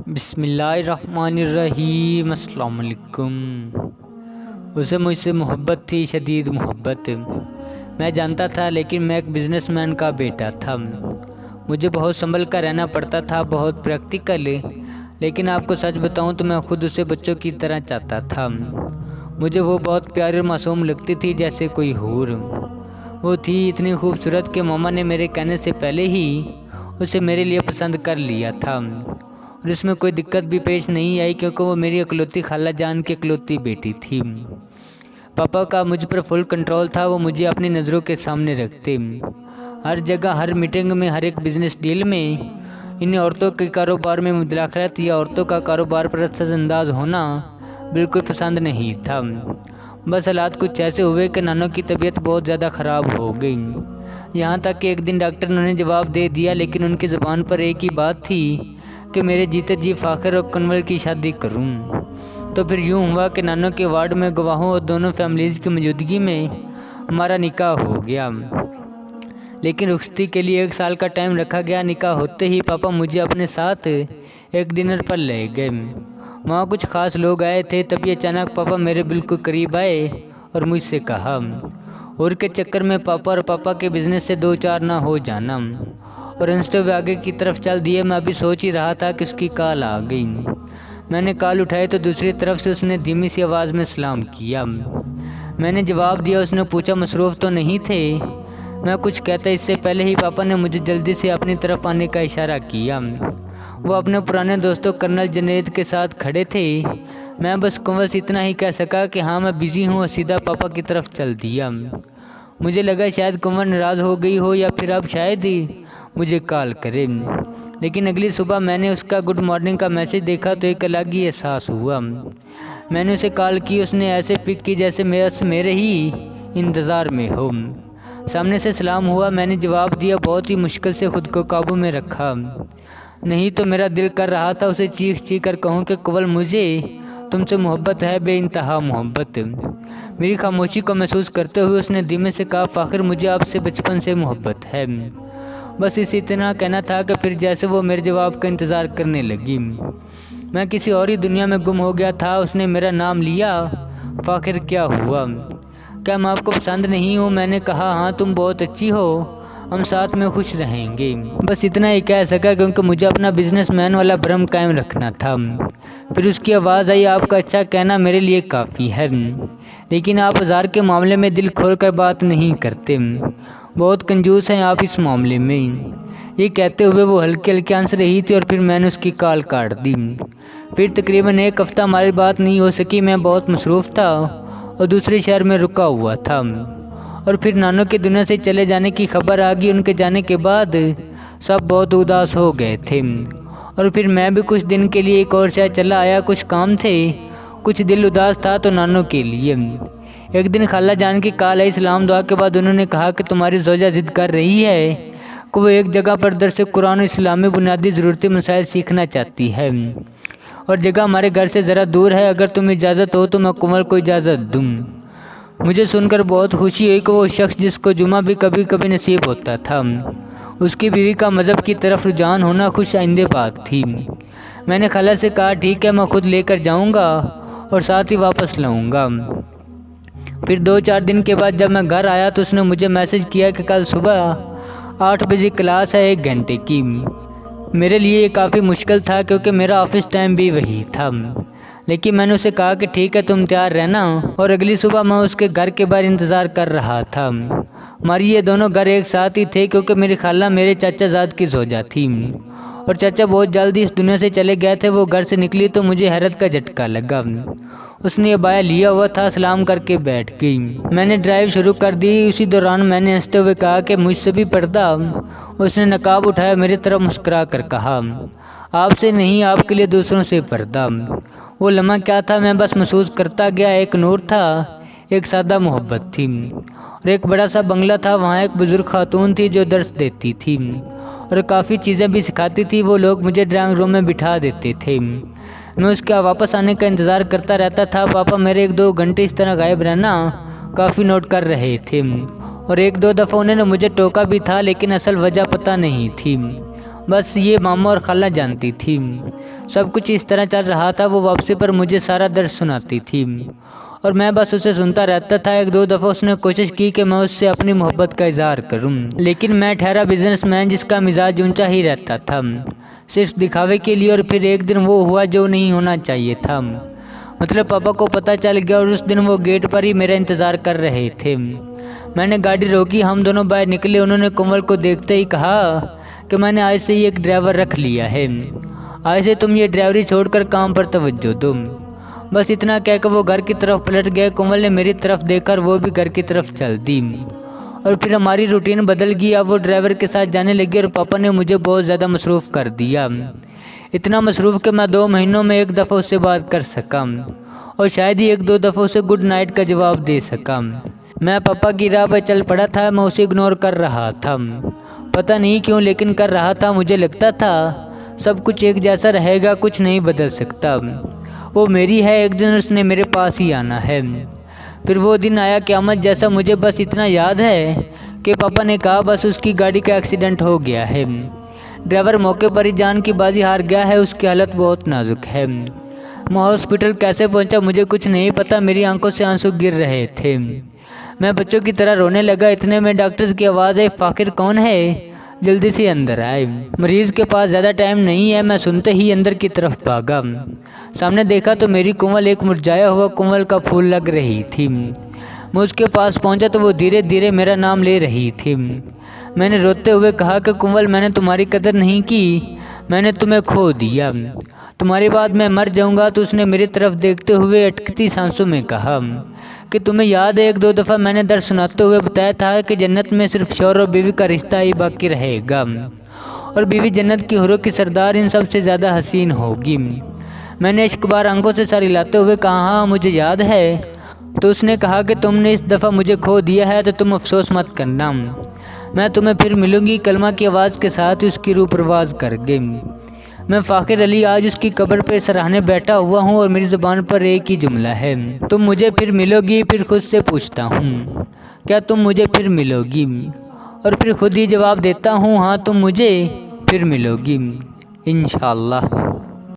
بسم اللہ الرحمن الرحیم۔ السلام علیکم۔ اسے مجھ سے محبت تھی، شدید محبت۔ میں جانتا تھا، لیکن میں ایک بزنس مین کا بیٹا تھا۔ مجھے بہت سنبھل کر رہنا پڑتا تھا، بہت پریکٹیکل۔ لیکن آپ کو سچ بتاؤں تو میں خود اسے بچوں کی طرح چاہتا تھا۔ مجھے وہ بہت پیاری اور معصوم لگتی تھی، جیسے کوئی حور۔ وہ تھی اتنی خوبصورت کہ ماما نے میرے کہنے سے پہلے ہی اسے میرے لیے پسند کر لیا تھا، اور اس میں کوئی دقت بھی پیش نہیں آئی، کیونکہ وہ میری اکلوتی خالہ جان کی اکلوتی بیٹی تھی۔ پاپا کا مجھ پر فل کنٹرول تھا، وہ مجھے اپنی نظروں کے سامنے رکھتے۔ ہر جگہ، ہر میٹنگ میں، ہر ایک بزنس ڈیل میں انہیں عورتوں کے کاروبار میں مداخلت یا عورتوں کا کاروبار پر اثر انداز ہونا بالکل پسند نہیں تھا۔ بس حالات کچھ ایسے ہوئے کہ نانو کی طبیعت بہت زیادہ خراب ہو گئی، یہاں تک کہ ایک دن ڈاکٹر نے انہیں جواب دے دیا، لیکن ان کی زبان پر ایک ہی بات تھی کہ میرے جیتے جی فاخر اور کنول کی شادی کروں۔ تو پھر یوں ہوا کہ نانو کے وارڈ میں گواہوں اور دونوں فیملیز کی موجودگی میں ہمارا نکاح ہو گیا۔ لیکن رخصتی کے لیے 1 سال کا ٹائم رکھا گیا۔ نکاح ہوتے ہی پاپا مجھے اپنے ساتھ ایک ڈنر پر لے گئے۔ وہاں کچھ خاص لوگ آئے تھے، تبھی اچانک پاپا میرے بالکل قریب آئے اور مجھ سے کہا، اور کے چکر میں پاپا اور پاپا کے بزنس سے 2-4 نہ ہو جانا، اور ہنستے ہوئے آگے کی طرف چل دیے۔ میں ابھی سوچ ہی رہا تھا کہ اس کی کال آ گئی۔ میں نے کال اٹھائی تو دوسری طرف سے اس نے دھیمی سی آواز میں سلام کیا۔ میں نے جواب دیا۔ اس نے پوچھا مصروف تو نہیں تھے؟ میں کچھ کہتا اس سے پہلے ہی پاپا نے مجھے جلدی سے اپنی طرف آنے کا اشارہ کیا۔ وہ اپنے پرانے دوستوں کرنل جنید کے ساتھ کھڑے تھے۔ میں بس کنول سے اتنا ہی کہہ سکا کہ ہاں میں بزی ہوں، اور سیدھا پاپا کی طرف چل دیا۔ مجھے لگا شاید کنول ناراض ہو گئی ہو، یا پھر اب شاید ہی مجھے کال کرے۔ لیکن اگلی صبح میں نے اس کا گڈ مارننگ کا میسج دیکھا تو ایک الگ ہی احساس ہوا۔ میں نے اسے کال کی، اس نے ایسے پک کی جیسے میرے ہی انتظار میں ہو۔ سامنے سے سلام ہوا، میں نے جواب دیا، بہت ہی مشکل سے خود کو قابو میں رکھا، نہیں تو میرا دل کر رہا تھا اسے چیخ چیخ کر کہوں کہ کنول مجھے تم سے محبت ہے، بے انتہا محبت۔ میری خاموشی کو محسوس کرتے ہوئے اس نے دھیمے سے کہا، فاخر مجھے آپ سے بچپن سے محبت ہے۔ بس اسی طرح کہنا تھا کہ پھر جیسے وہ میرے جواب کا انتظار کرنے لگی۔ میں کسی اور ہی دنیا میں گم ہو گیا تھا۔ اس نے میرا نام لیا، فاخر کیا ہوا؟ کیا میں آپ کو پسند نہیں ہوں؟ میں نے کہا، ہاں تم بہت اچھی ہو، ہم ساتھ میں خوش رہیں گے۔ بس اتنا ہی کہہ سکا، کیونکہ مجھے اپنا بزنس مین والا بھرم قائم رکھنا تھا۔ پھر اس کی آواز آئی، آپ کا اچھا کہنا میرے لیے کافی ہے، لیکن آپ ہزار کے معاملے میں دل کھول کر بات نہیں کرتے، بہت کنجوس ہیں آپ اس معاملے میں۔ یہ کہتے ہوئے وہ ہلکے ہلکے ہنس رہی تھی، اور پھر میں نے اس کی کال کاٹ دی۔ پھر تقریباً 1 ہفتہ ہماری بات نہیں ہو سکی۔ میں بہت مصروف تھا اور دوسرے شہر میں رکا ہوا تھا، اور پھر نانو کے دنیا سے چلے جانے کی خبر آ گئی۔ ان کے جانے کے بعد سب بہت اداس ہو گئے تھے، اور پھر میں بھی کچھ دن کے لیے ایک اور شہر چلا آیا۔ کچھ کام تھے، کچھ دل اداس تھا تو نانو کے لیے۔ ایک دن خالہ جان کی کال آئی۔ سلام دعا کے بعد انہوں نے کہا کہ تمہاری زوجہ ضد کر رہی ہے کہ وہ ایک جگہ پر درس قرآن و اسلامی بنیادی ضرورتی مسائل سیکھنا چاہتی ہے، اور جگہ ہمارے گھر سے ذرا دور ہے۔ اگر تم اجازت ہو تو میں کنول کو اجازت دوں۔ مجھے سن کر بہت خوشی ہوئی کہ وہ شخص جس کو جمعہ بھی کبھی کبھی نصیب ہوتا تھا، اس کی بیوی کا مذہب کی طرف رجحان ہونا خوش آئندہ بات تھی۔ میں نے خالہ سے کہا، ٹھیک ہے، میں خود لے کر جاؤں گا اور ساتھ ہی واپس لاؤں گا۔ پھر 2-4 دن کے بعد جب میں گھر آیا تو اس نے مجھے میسج کیا کہ کل صبح 8 بجے کلاس ہے، 1 گھنٹے کی۔ میرے لیے یہ کافی مشکل تھا، کیونکہ میرا آفس ٹائم بھی وہی تھا، لیکن میں نے اسے کہا کہ ٹھیک ہے، تم تیار رہنا۔ اور اگلی صبح میں اس کے گھر کے باہر انتظار کر رہا تھا۔ ہماری یہ دونوں گھر ایک ساتھ ہی تھے، کیونکہ میری خالہ میرے چاچا زاد کی زوجہ تھی، اور چاچا بہت جلدی اس دنیا سے چلے گئے تھے۔ وہ گھر سے نکلی تو مجھے حیرت کا جھٹکا لگا۔ اس نے عبایا لیا ہوا تھا، سلام کر کے بیٹھ گئی۔ میں نے ڈرائیو شروع کر دی۔ اسی دوران میں نے ہنستے ہوئے کہا کہ مجھ سے بھی پردہ؟ اس نے نقاب اٹھایا، میری طرف مسکرا کر کہا، آپ سے نہیں، آپ کے لیے دوسروں سے پردہ۔ وہ لمحہ کیا تھا، میں بس محسوس کرتا گیا۔ ایک نور تھا، ایک سادہ محبت تھی، اور ایک بڑا سا بنگلہ تھا۔ وہاں ایک بزرگ خاتون تھی جو درس دیتی تھی اور کافی چیزیں بھی سکھاتی تھی۔ وہ لوگ مجھے ڈرائنگ روم میں بٹھا دیتے تھے، میں اس کے واپس آنے کا انتظار کرتا رہتا تھا۔ پاپا میرے 1-2 گھنٹے اس طرح غائب رہنا کافی نوٹ کر رہے تھے، اور 1-2 دفعہ انہوں نے مجھے ٹوکا بھی تھا، لیکن اصل وجہ پتہ نہیں تھی، بس یہ ماما اور خالہ جانتی تھی۔ سب کچھ اس طرح چل رہا تھا۔ وہ واپسی پر مجھے سارا درد سناتی تھی اور میں بس اسے سنتا رہتا تھا۔ ایک دو دفعہ اس نے کوشش کی کہ میں اس سے اپنی محبت کا اظہار کروں، لیکن میں ٹھہرا بزنس مین جس کا مزاج اونچا ہی رہتا تھا، صرف دکھاوے کے لیے۔ اور پھر ایک دن وہ ہوا جو نہیں ہونا چاہیے تھا، مطلب پاپا کو پتہ چل گیا اور اس دن وہ گیٹ پر ہی میرا انتظار کر رہے تھے۔ میں نے گاڑی روکی، ہم دونوں باہر نکلے۔ انہوں نے کنول کو دیکھتے ہی کہا کہ میں نے آج سے ہی ایک ڈرائیور رکھ لیا ہے، آج سے تم یہ ڈرائیوری چھوڑ کر کام پر توجہ دو۔ بس اتنا کہہ کر وہ گھر کی طرف پلٹ گئے۔ کنول نے میری طرف دیکھ کر وہ بھی گھر کی طرف چل دی اور پھر ہماری روٹین بدل گئی۔ اب وہ ڈرائیور کے ساتھ جانے لگی اور پاپا نے مجھے بہت زیادہ مصروف کر دیا، اتنا مصروف کہ میں 2 مہینوں میں 1 دفعہ اس سے بات کر سکا اور شاید ہی 1-2 دفعہ اسے گڈ نائٹ کا جواب دے سکا۔ میں پاپا کی راہ پہ چل پڑا تھا، میں اسے اگنور کر رہا تھا، پتہ نہیں کیوں لیکن کر رہا تھا۔ مجھے لگتا تھا سب کچھ ایک جیسا رہے گا، کچھ نہیں بدل سکتا، وہ میری ہے، ایک دن اس نے میرے پاس ہی آنا ہے۔ پھر وہ دن آیا قیامت جیسا۔ مجھے بس اتنا یاد ہے کہ پاپا نے کہا بس اس کی گاڑی کا ایکسیڈنٹ ہو گیا ہے، ڈرائیور موقع پر ہی جان کی بازی ہار گیا ہے، اس کی حالت بہت نازک ہے۔ میں ہاسپٹل کیسے پہنچا مجھے کچھ نہیں پتا، میری آنکھوں سے آنسو گر رہے تھے، میں بچوں کی طرح رونے لگا۔ اتنے میں ڈاکٹر کی آواز آئی، فاخر کون ہے، جلدی سے اندر آئے، مریض کے پاس زیادہ ٹائم نہیں ہے۔ میں سنتے ہی اندر کی طرف بھاگا، سامنے دیکھا تو میری کنول ایک مرجھایا ہوا کنول کا پھول لگ رہی تھی۔ میں اس کے پاس پہنچا تو وہ دھیرے دھیرے میرا نام لے رہی تھی۔ میں نے روتے ہوئے کہا کہ کنول میں نے تمہاری قدر نہیں کی، میں نے تمہیں کھو دیا، تمہاری بات میں مر جاؤں گا۔ تو اس نے میری طرف دیکھتے ہوئے اٹکتی سانسوں میں کہا کہ تمہیں یاد ہے 1-2 دفعہ میں نے درد سناتے ہوئے بتایا تھا کہ جنت میں صرف شوہر اور بیوی کا رشتہ ہی باقی رہے گا اور بیوی جنت کی حوروں کی سردار ان سب سے زیادہ حسین ہوگی۔ میں نے عشق بار آنکھوں سے سر ہلاتے ہوئے کہا ہاں مجھے یاد ہے۔ تو اس نے کہا کہ تم نے اس دفعہ مجھے کھو دیا ہے تو تم افسوس مت کرنا، میں تمہیں پھر ملوں گی۔ کلمہ کی آواز کے ساتھ اس کی روح پرواز کر گئی۔ میں فاخر علی آج اس کی قبر پہ سراہنے بیٹھا ہوا ہوں اور میری زبان پر ایک ہی جملہ ہے، تم مجھے پھر ملو گی۔ پھر خود سے پوچھتا ہوں کیا تم مجھے پھر ملو گی، اور پھر خود ہی جواب دیتا ہوں ہاں تم مجھے پھر ملو گی انشاءاللہ۔